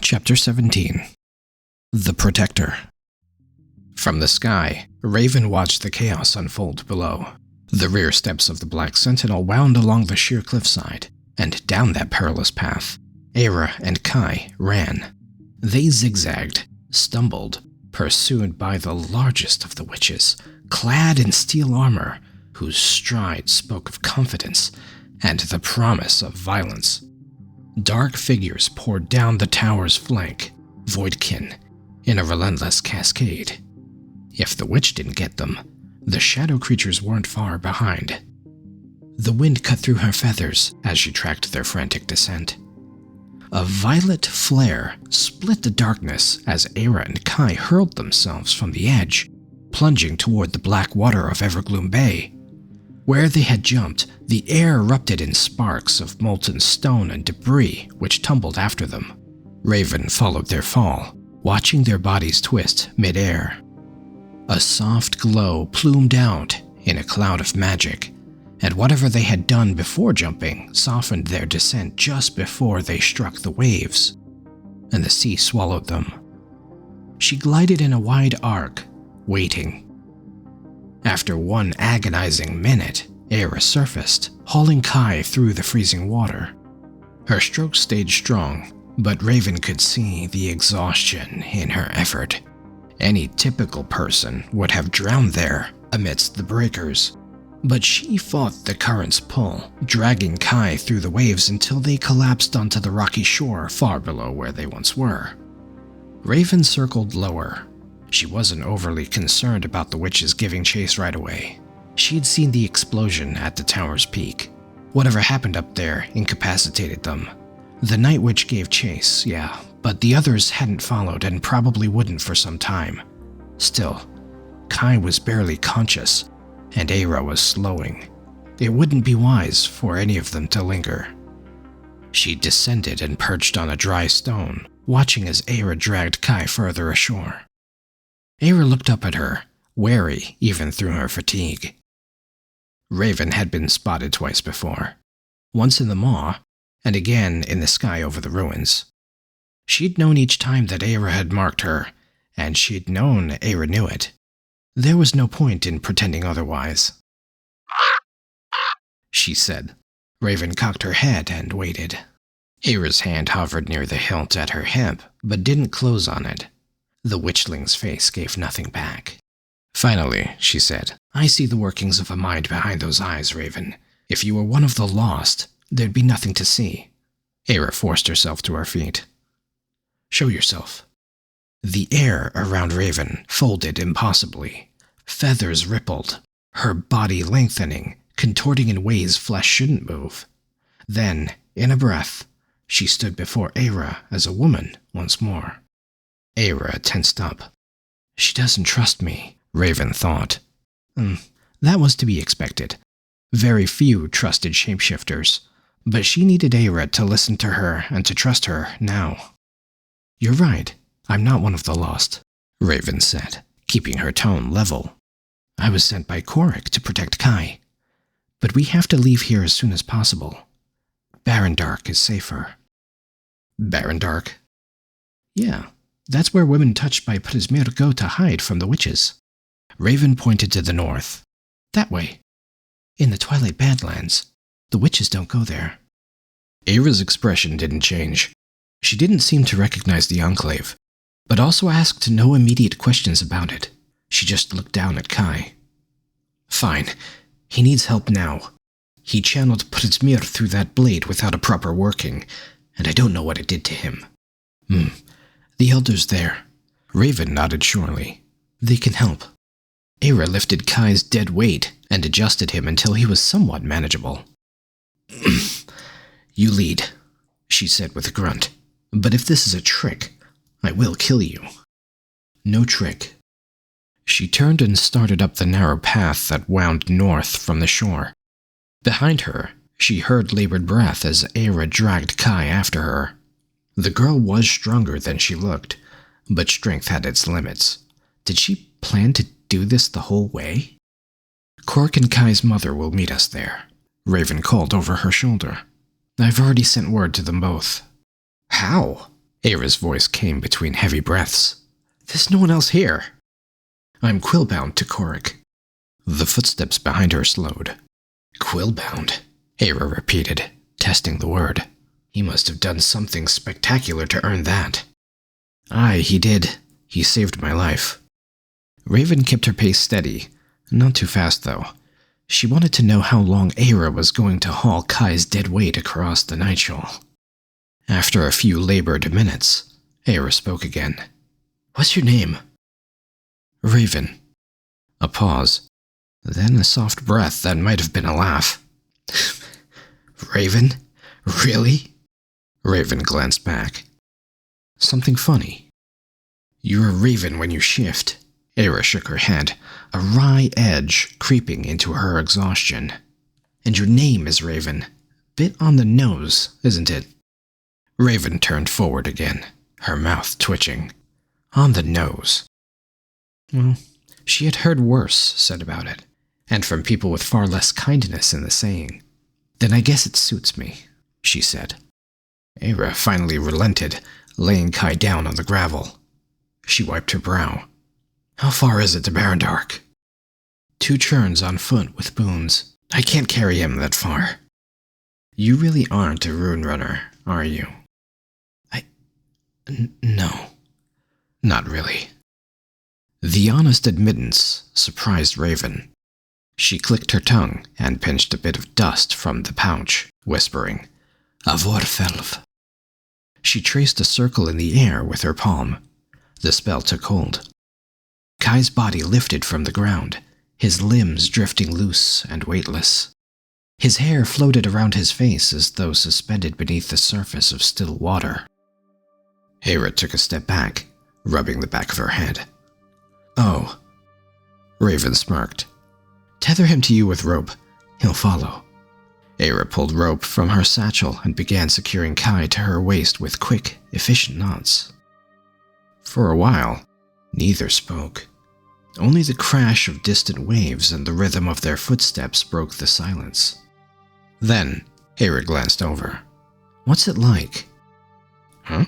Chapter 17. The Protector. From the sky, Raven watched the chaos unfold below. The rear steps of the Black Sentinel wound along the sheer cliffside, and down that perilous path, Eira and Kai ran. They zigzagged, stumbled, pursued by the largest of the witches, clad in steel armor, whose stride spoke of confidence and the promise of violence. Dark figures poured down the tower's flank, voidkin, in a relentless cascade. If the witch didn't get them, the shadow creatures weren't far behind. The wind cut through her feathers as she tracked their frantic descent. A violet flare split the darkness as Eira and Kai hurled themselves from the edge, plunging toward the black water of Evergloom Bay. Where they had jumped, the air erupted in sparks of molten stone and debris which tumbled after them. Raven followed their fall, watching their bodies twist mid-air. A soft glow plumed out in a cloud of magic, and whatever they had done before jumping softened their descent just before they struck the waves, and the sea swallowed them. She glided in a wide arc, waiting. After one agonizing minute, Eira surfaced, hauling Kai through the freezing water. Her stroke stayed strong, but Raven could see the exhaustion in her effort. Any typical person would have drowned there amidst the breakers, but she fought the current's pull, dragging Kai through the waves until they collapsed onto the rocky shore far below where they once were. Raven circled lower. She wasn't overly concerned about the witches giving chase right away. She'd seen the explosion at the tower's peak. Whatever happened up there incapacitated them. The Night Witch gave chase, yeah, but the others hadn't followed and probably wouldn't for some time. Still, Kai was barely conscious, and Eira was slowing. It wouldn't be wise for any of them to linger. She descended and perched on a dry stone, watching as Eira dragged Kai further ashore. Eira looked up at her, wary even through her fatigue. Raven had been spotted twice before, once in the maw, and again in the sky over the ruins. She'd known each time that Eira had marked her, and she'd known Eira knew it. There was no point in pretending otherwise. She said. Raven cocked her head and waited. Eira's hand hovered near the hilt at her hip, but didn't close on it. The witchling's face gave nothing back. Finally, she said, "I see the workings of a mind behind those eyes, Raven. If you were one of the lost, there'd be nothing to see." Eira forced herself to her feet. "Show yourself." The air around Raven folded impossibly. Feathers rippled, her body lengthening, contorting in ways flesh shouldn't move. Then, in a breath, she stood before Eira as a woman once more. Eira tensed up. She doesn't trust me, Raven thought. That was to be expected. Very few trusted shapeshifters, but she needed Eira to listen to her and to trust her now. "You're right, I'm not one of the lost," Raven said, keeping her tone level. "I was sent by Korik to protect Kai, but we have to leave here as soon as possible. Barrendark is safer." Barrendark? Yeah. That's where women touched by Perpetual go to hide from the witches. Raven pointed to the north. That way. In the Twilight Badlands. The witches don't go there. Eira's expression didn't change. She didn't seem to recognize the Enclave, but also asked no immediate questions about it. She just looked down at Kai. "Fine. He needs help now. He channeled Perpetual through that blade without a proper working, and I don't know what it did to him. The Elder's there." Raven nodded surely. "They can help." Eira lifted Kai's dead weight and adjusted him until he was somewhat manageable. "You lead," she said with a grunt. "But if this is a trick, I will kill you." "No trick." She turned and started up the narrow path that wound north from the shore. Behind her, she heard labored breath as Eira dragged Kai after her. The girl was stronger than she looked, but strength had its limits. Did she plan to do this the whole way? "Korik and Kai's mother will meet us there," Raven called over her shoulder. "I've already sent word to them both." "How?" Eira's voice came between heavy breaths. There's no one else here. I'm quillbound to Korik. The footsteps behind her slowed. Quillbound, Eira repeated, testing the word. He must have done something spectacular to earn that. Aye, he did. He saved my life. Raven kept her pace steady, not too fast though. She wanted to know how long Eira was going to haul Kai's dead weight across the Nightshawl. After a few labored minutes, Eira spoke again. What's your name? Raven. A pause, then a soft breath that might have been a laugh. Raven? Really? Raven glanced back. Something funny. You're a raven when you shift. Eira shook her head, a wry edge creeping into her exhaustion. And your name is Raven. Bit on the nose, isn't it? Raven turned forward again, her mouth twitching. On the nose. Well, she had heard worse said about it, and from people with far less kindness in the saying. Then I guess it suits me, she said. Eira finally relented, laying Kai down on the gravel. She wiped her brow. How far is it to Barrendark? 2 churns on foot with boons. I can't carry him that far. You really aren't a rune runner, are you? No. Not really. The honest admittance surprised Raven. She clicked her tongue and pinched a bit of dust from the pouch, whispering, Avorfelv. She traced a circle in the air with her palm. The spell took hold. Kai's body lifted from the ground, his limbs drifting loose and weightless. His hair floated around his face as though suspended beneath the surface of still water. Eira took a step back, rubbing the back of her head. Oh. Raven smirked. Tether him to you with rope. He'll follow. Eira pulled rope from her satchel and began securing Kai to her waist with quick, efficient knots. For a while, neither spoke. Only the crash of distant waves and the rhythm of their footsteps broke the silence. Then, Eira glanced over. What's it like? Huh?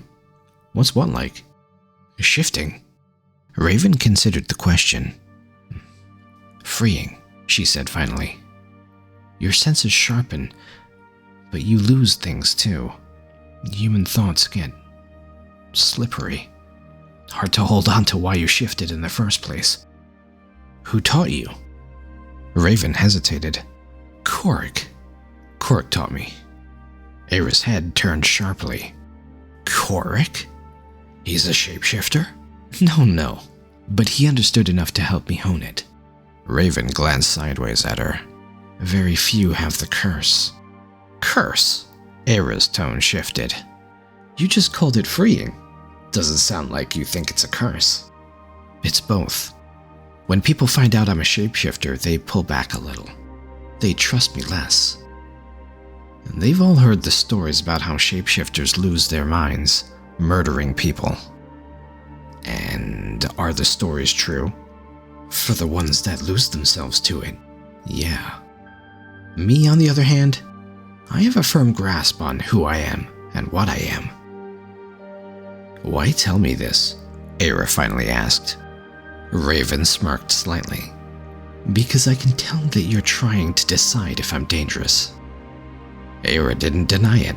What's what like? Shifting. Raven considered the question. Freeing, she said finally. Your senses sharpen, but you lose things too. Human thoughts get slippery. Hard to hold on to why you shifted in the first place. Who taught you? Raven hesitated. Korik. Korik taught me. Eira's head turned sharply. Korik? He's a shapeshifter? No. But he understood enough to help me hone it. Raven glanced sideways at her. Very few have the curse. Curse? Eira's tone shifted. You just called it freeing. Doesn't sound like you think it's a curse. It's both. When people find out I'm a shapeshifter, they pull back a little. They trust me less. And they've all heard the stories about how shapeshifters lose their minds, murdering people. And are the stories true? For the ones that lose themselves to it, yeah. Me, on the other hand, I have a firm grasp on who I am and what I am. Why tell me this? Eira finally asked. Raven smirked slightly. Because I can tell that you're trying to decide if I'm dangerous. Eira didn't deny it.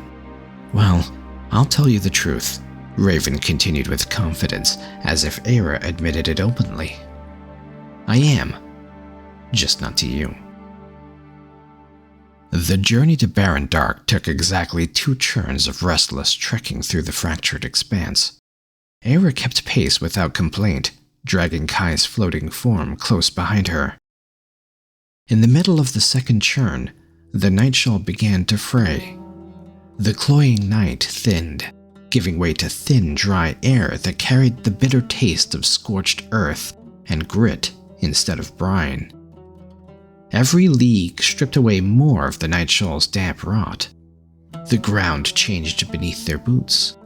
Well, I'll tell you the truth, Raven continued with confidence, as if Eira admitted it openly. I am. Just not to you. The journey to Barrendark took exactly 2 churns of restless trekking through the fractured expanse. Eira kept pace without complaint, dragging Kai's floating form close behind her. In the middle of the second churn, the Nightshawl began to fray. The cloying night thinned, giving way to thin, dry air that carried the bitter taste of scorched earth and grit instead of brine. Every league stripped away more of the Nightshawl's damp rot. The ground changed beneath their boots.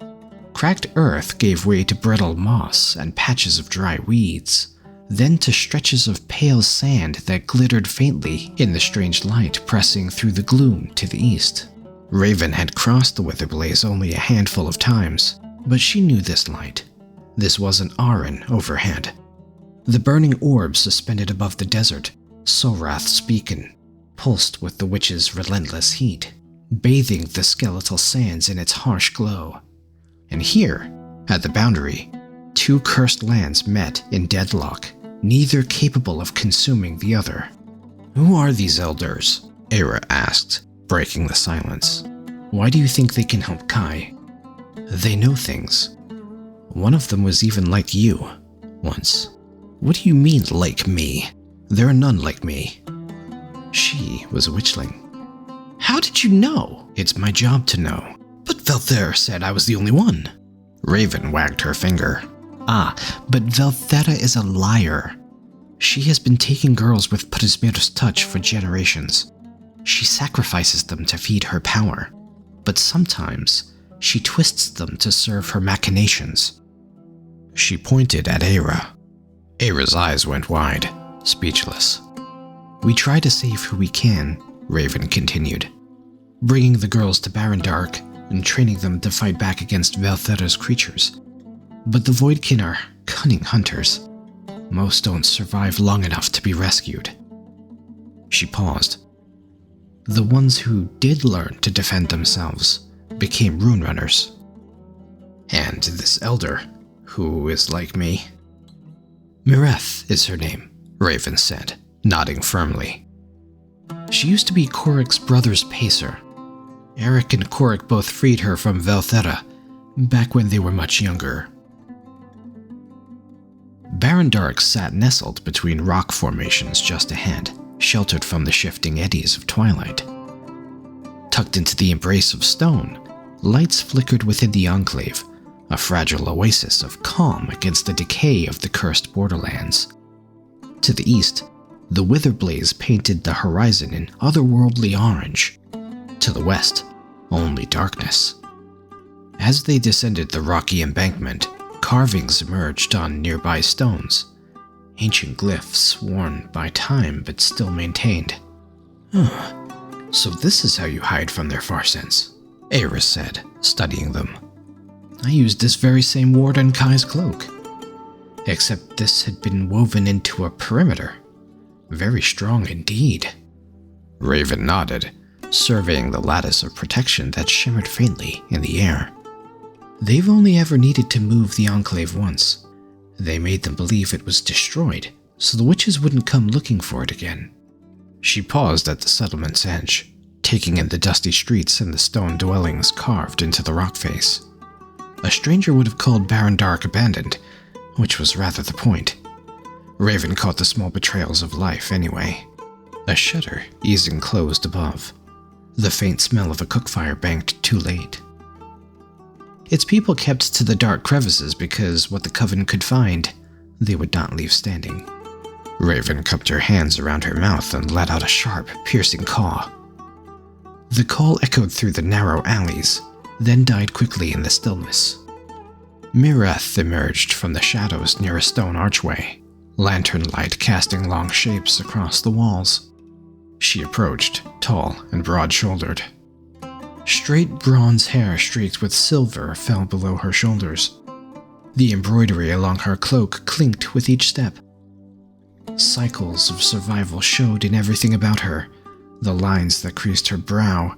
Cracked earth gave way to brittle moss and patches of dry weeds, then to stretches of pale sand that glittered faintly in the strange light pressing through the gloom to the east. Raven had crossed the Witherblaze only a handful of times, But she knew this light. This wasn't Arin overhead. The burning orb suspended above the desert, Sorath's beacon, pulsed with the witch's relentless heat, bathing the skeletal sands in its harsh glow. And here, at the boundary, two cursed lands met in deadlock, neither capable of consuming the other. "Who are these elders?" Eira asked, breaking the silence. "Why do you think they can help Kai?" "They know things. One of them was even like you, once." "What do you mean, like me? There are none like me." "She was a witchling." "How did you know?" "It's my job to know." "But Velthera said I was the only one." Raven wagged her finger. "Ah, but Velthera is a liar. She has been taking girls with Pudismir's touch for generations. She sacrifices them to feed her power, but sometimes she twists them to serve her machinations." She pointed at Eira. Eira's eyes went wide, speechless. "We try to save who we can," Raven continued, "bringing the girls to Barrendark and training them to fight back against Velthera's creatures. But the Voidkin are cunning hunters. Most don't survive long enough to be rescued." She paused. "The ones who did learn to defend themselves became rune runners. And this elder, who is like me?" "Myr'ides is her name," Raven said, nodding firmly. "She used to be Korik's brother's pacer. Eric and Korik both freed her from Velthera back when they were much younger." Barrendark sat nestled between rock formations just ahead, sheltered from the shifting eddies of twilight. Tucked into the embrace of stone, lights flickered within the enclave, a fragile oasis of calm against the decay of the cursed borderlands. To the east, the wither blaze painted the horizon in otherworldly orange. To the west, only darkness. As they descended the rocky embankment, carvings emerged on nearby stones, ancient glyphs worn by time but still maintained. "So this is how you hide from their far sense," Eira said, studying them. "I used this very same ward on Kai's cloak. Except this had been woven into a perimeter. Very strong indeed." Raven nodded, surveying the lattice of protection that shimmered faintly in the air. "They've only ever needed to move the enclave once. They made them believe it was destroyed, so the witches wouldn't come looking for it again." She paused at the settlement's edge, taking in the dusty streets and the stone dwellings carved into the rock face. A stranger would have called Barrendark abandoned, which was rather the point. Raven caught the small betrayals of life anyway. A shutter easing closed above. The faint smell of a cookfire banked too late. Its people kept to the dark crevices because what the Coven could find, they would not leave standing. Raven cupped her hands around her mouth and let out a sharp, piercing caw. The call echoed through the narrow alleys, then died quickly in the stillness. Myr'ides emerged from the shadows near a stone archway, lantern light casting long shapes across the walls. She approached, tall and broad-shouldered. Straight bronze hair streaked with silver fell below her shoulders. The embroidery along her cloak clinked with each step. Cycles of survival showed in everything about her, the lines that creased her brow,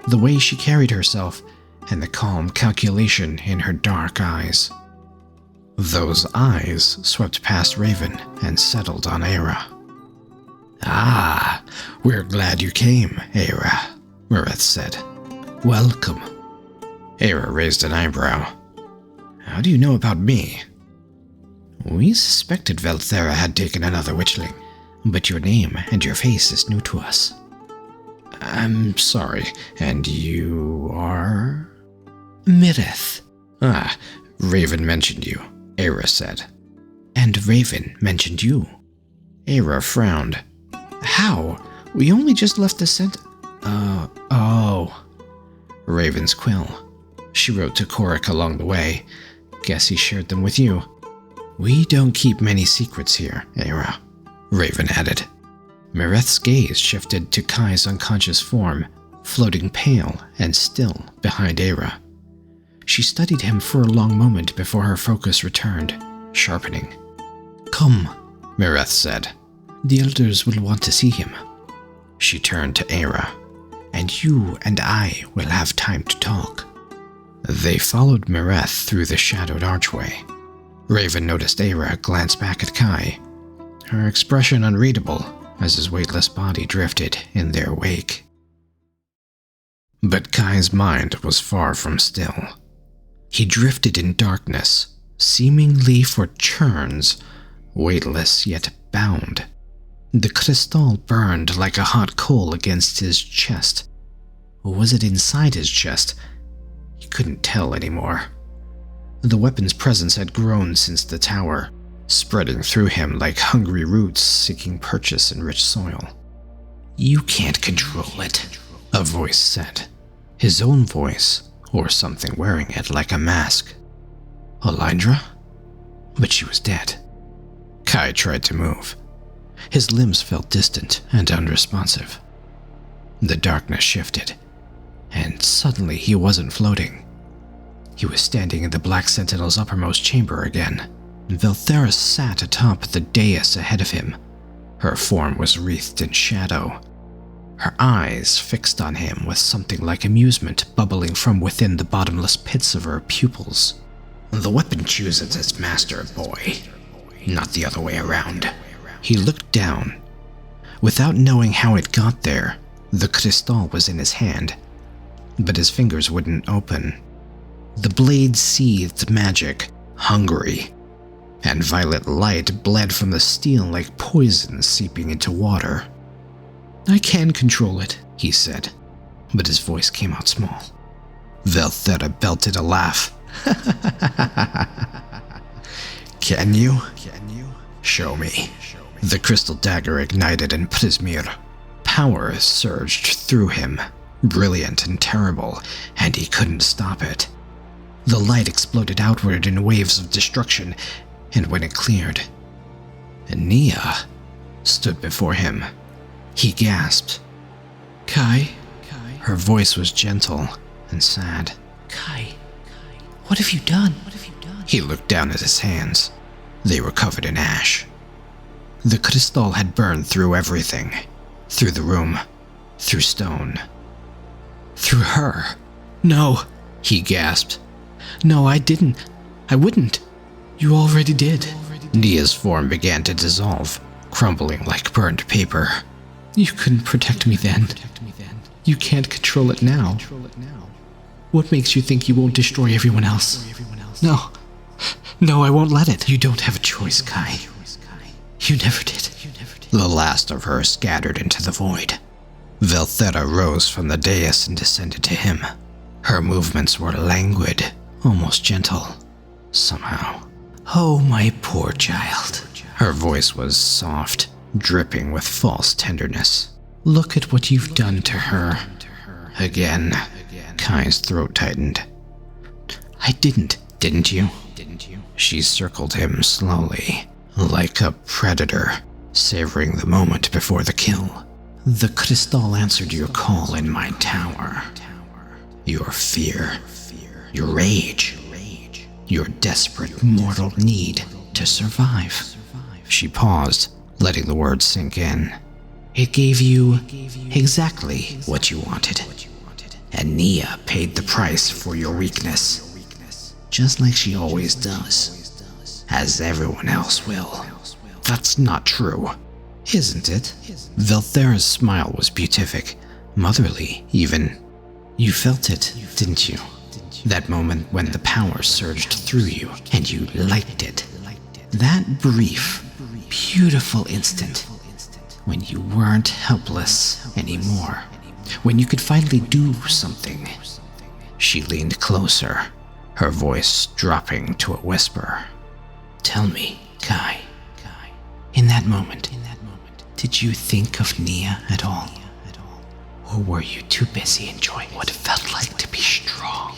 the way she carried herself, and the calm calculation in her dark eyes. Those eyes swept past Raven and settled on Eira. "Ah, we're glad you came, Eira," Myr'ides said. "Welcome." Eira raised an eyebrow. "How do you know about me?" "We suspected Velthera had taken another witchling, but your name and your face is new to us." "I'm sorry, and you are?" "Myr'ides." "Ah, Raven mentioned you," Eira said. "And Raven mentioned you." Eira frowned. "How? We only just left the oh. Raven's quill. She wrote to Korik along the way. Guess he shared them with you. "We don't keep many secrets here, Eira," Raven added. Myr'ides' gaze shifted to Kai's unconscious form, floating pale and still behind Eira. She studied him for a long moment before her focus returned, sharpening. "Come," Myr'ides said. "The elders will want to see him." She turned to Eira. "And you and I will have time to talk." They followed Myr'ides through the shadowed archway. Raven noticed Eira glance back at Kai, her expression unreadable as his weightless body drifted in their wake. But Kai's mind was far from still. He drifted in darkness, seemingly for churns, weightless yet bound. The crystal burned like a hot coal against his chest. Or was it inside his chest? He couldn't tell anymore. The weapon's presence had grown since the tower, spreading through him like hungry roots seeking purchase in rich soil. "You can't control it," a voice said. His own voice, or something wearing it like a mask. Alindra? But she was dead. Kai tried to move. His limbs felt distant and unresponsive. The darkness shifted, and suddenly he wasn't floating. He was standing in the Black Sentinel's uppermost chamber again. Velthera sat atop the dais ahead of him. Her form was wreathed in shadow, her eyes fixed on him with something like amusement bubbling from within the bottomless pits of her pupils. "The weapon chooses its master, boy, not the other way around." He looked down. Without knowing how it got there, the crystal was in his hand, but his fingers wouldn't open. The blade seethed magic, hungry, and violet light bled from the steel like poison seeping into water. "I can control it," he said, but his voice came out small. Velthera belted a laugh. Can you? Show me." The crystal dagger ignited in Prismir. Power surged through him, brilliant and terrible, and he couldn't stop it. The light exploded outward in waves of destruction, and when it cleared, Nia stood before him. He gasped. "Kai?" Her voice was gentle and sad. "Kai, what have you done?" He looked down at his hands. They were covered in ash. The crystal had burned through everything. Through the room. Through stone. Through her. "No," he gasped. "No, I didn't. I wouldn't. You already did." Nia's form began to dissolve, crumbling like burned paper. "You couldn't protect me then. You can't control it now. What makes you think you won't destroy everyone else? No. No, I won't let it. You don't have a choice, Kai. You never did." The last of her scattered into the void. Velthera rose from the dais and descended to him. Her movements were languid, almost gentle, somehow. "Oh, my poor child." Her voice was soft, dripping with false tenderness. "Look at what you've done to her." Again, Kai's throat tightened. "I didn't you?" She circled him slowly, like a predator, savoring the moment before the kill. "The crystal answered your call in my tower. Your fear, your rage, your desperate mortal need to survive." She paused, letting the words sink in. "It gave you exactly what you wanted. And Nia paid the price for your weakness, just like she always does, as everyone else will." "That's not true, isn't it?" Velthera's smile was beatific, motherly even. "You felt it, didn't you? That moment when the power surged through you and you liked it. That brief, beautiful instant when you weren't helpless anymore. When you could finally do something." She leaned closer, her voice dropping to a whisper. "Tell me, Kai, in that moment, did you think of Nia at all? Or were you too busy enjoying what it felt like to be strong?"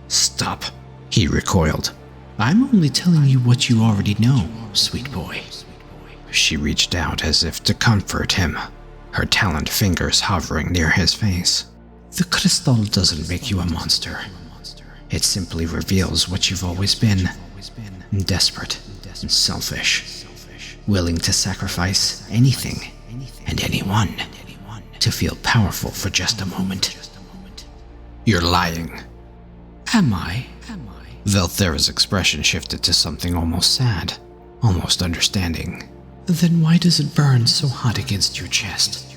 "Stop," he recoiled. "I'm only telling you what you already know, sweet boy." She reached out as if to comfort him, her taloned fingers hovering near his face. "The crystal doesn't make you a monster. It simply reveals what you've always been. Desperate and selfish. Willing to sacrifice anything and anyone to feel powerful for just a moment. You're lying. Am I? Velthera's expression shifted to something almost sad, almost understanding. Then why does it burn so hot against your chest?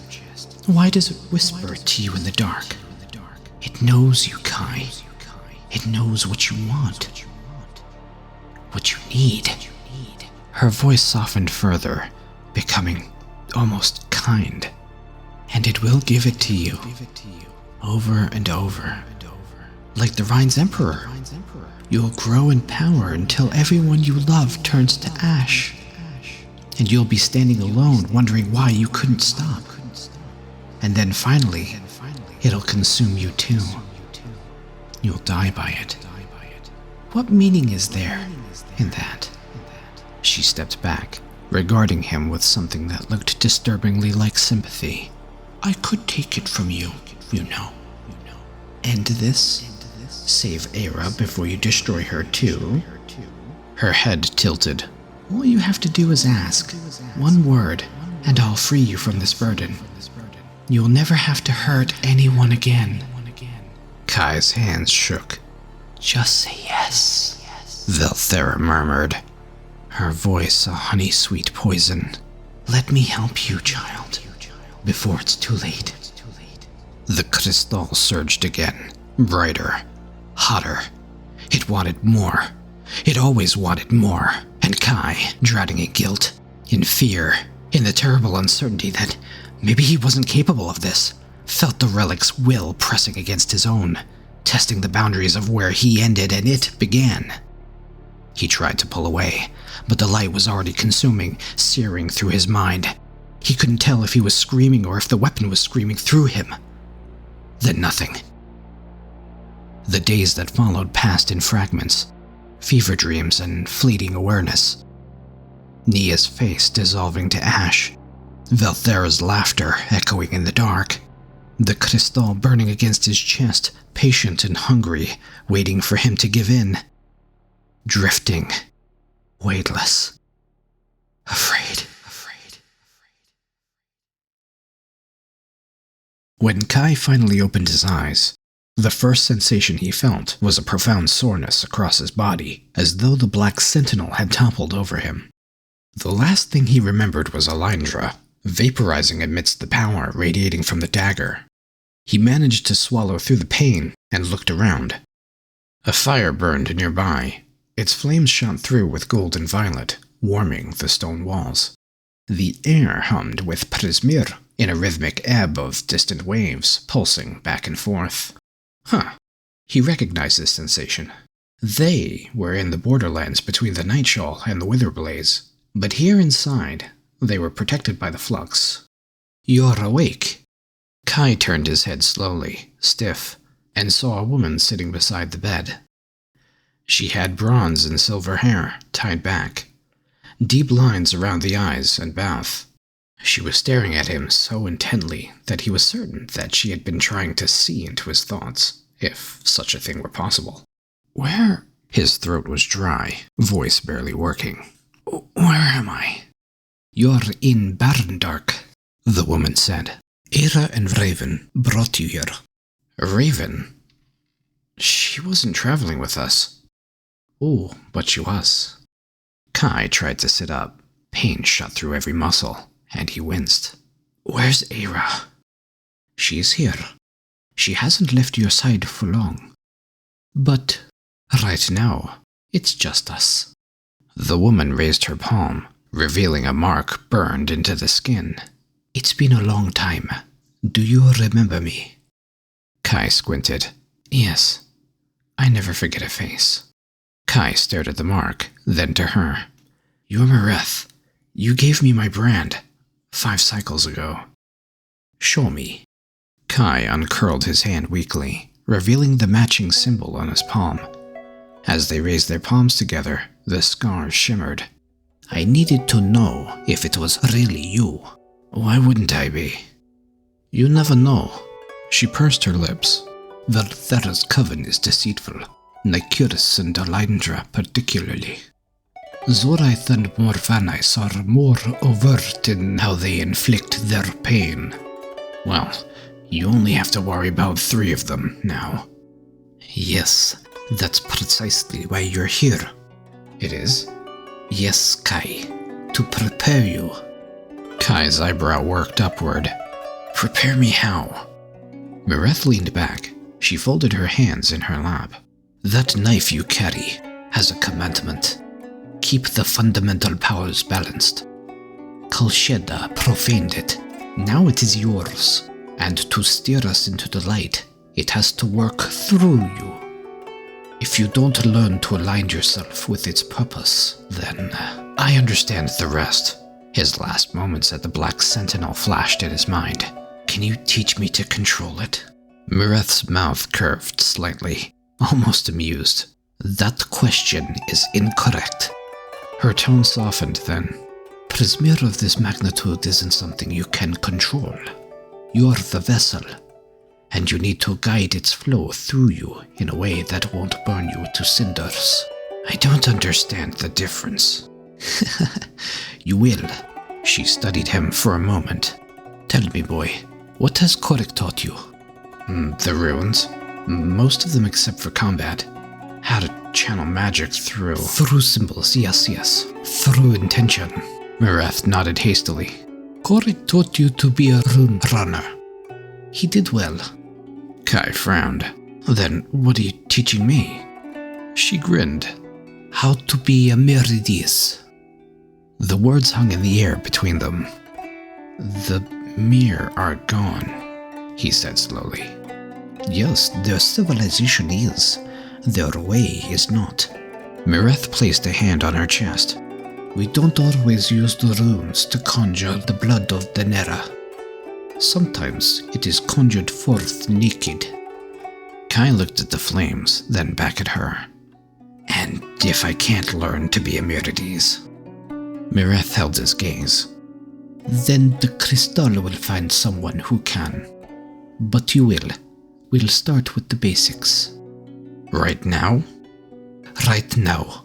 Why does it whisper to you in the dark? It knows you, Kai. It knows what you want. What you need. Her voice softened further, becoming almost kind. And it will give it to you. Over and over. Like the Ryn's Emperor. You'll grow in power until everyone you love turns to ash. And you'll be standing alone wondering why you couldn't stop. And then finally, it'll consume you too. You'll die by it. What meaning is there in that? She stepped back, regarding him with something that looked disturbingly like sympathy. I could take it from you, you know. End this? Save Eira before you destroy her too? Her head tilted. All you have to do is ask. One word, and I'll free you from this burden. You'll never have to hurt anyone again. Kai's hands shook. Just say yes, Velthera murmured, her voice a honey-sweet poison. Let me help you, child, before it's too late. The crystal surged again, brighter, hotter. It wanted more. It always wanted more. And Kai, drowning in guilt, in fear, in the terrible uncertainty that maybe he wasn't capable of this, felt the relic's will pressing against his own, testing the boundaries of where he ended and it began. He tried to pull away, but the light was already consuming, searing through his mind. He couldn't tell if he was screaming or if the weapon was screaming through him. Then nothing. The days that followed passed in fragments, fever dreams and fleeting awareness. Nia's face dissolving to ash, Velthera's laughter echoing in the dark, the crystal burning against his chest, patient and hungry, waiting for him to give in. Drifting, weightless, afraid. When Kai finally opened his eyes, the first sensation he felt was a profound soreness across his body, as though the black sentinel had toppled over him. The last thing he remembered was Alindra, vaporizing amidst the power radiating from the dagger. He managed to swallow through the pain and looked around. A fire burned nearby. Its flames shot through with gold and violet, warming the stone walls. The air hummed with prismir, in a rhythmic ebb of distant waves pulsing back and forth. He recognized this sensation. They were in the borderlands between the Nightshawl and the Witherblaze, but here inside, they were protected by the flux. You're awake. Kai turned his head slowly, stiff, and saw a woman sitting beside the bed. She had bronze and silver hair, tied back, deep lines around the eyes and mouth. She was staring at him so intently that he was certain that she had been trying to see into his thoughts, if such a thing were possible. Where? His throat was dry, voice barely working. Where am I? You're in Barrendark, the woman said. Eira and Raven brought you here. Raven? She wasn't traveling with us. Oh, but she was. Kai tried to sit up. Pain shot through every muscle, and he winced. Where's Eira? She's here. She hasn't left your side for long. But right now, it's just us. The woman raised her palm, revealing a mark burned into the skin. It's been a long time. Do you remember me? Kai squinted. Yes. I never forget a face. Kai stared at the mark, then to her. You're Myr'ides. You gave me my brand 5 cycles ago. Show me. Kai uncurled his hand weakly, revealing the matching symbol on his palm. As they raised their palms together, the scars shimmered. I needed to know if it was really you. Why wouldn't I be? You never know. She pursed her lips. Velthera's coven is deceitful. Nycurus and Alindra particularly. Zoraith and Morvanis are more overt in how they inflict their pain. Well, you only have to worry about 3 of them now. Yes, that's precisely why you're here. It is? Yes, Kai. To prepare you. Kai's eyebrow worked upward. Prepare me how? Myr'ides leaned back. She folded her hands in her lap. That knife you carry has a commandment. Keep the fundamental powers balanced. Kalsheda profaned it. Now it is yours. And to steer us into the light, it has to work through you. If you don't learn to align yourself with its purpose, then I understand the rest. His last moments at the Black Sentinel flashed in his mind. Can you teach me to control it? Myr'ides' mouth curved slightly, almost amused. That question is incorrect. Her tone softened then. Prismir of this magnitude isn't something you can control. You're the vessel, and you need to guide its flow through you in a way that won't burn you to cinders. I don't understand the difference. You will. She studied him for a moment. Tell me, boy, what has Korik taught you? The runes. Most of them except for combat. How to channel magic through... Through symbols, yes. Through intention. Myr'ides nodded hastily. Korik taught you to be a rune runner. He did well. Kai frowned. Then what are you teaching me? She grinned. How to be a Myr'ides. The words hung in the air between them. The Myr are gone, he said slowly. Yes, their civilization is. Their way is not. Myr'ides placed a hand on her chest. We don't always use the runes to conjure the blood of the Nera. Sometimes it is conjured forth naked. Kai looked at the flames, then back at her. And if I can't learn to be a Myr'ides? Myr'ides held his gaze. Then the crystal will find someone who can. But you will. We'll start with the basics. Right now? Right now.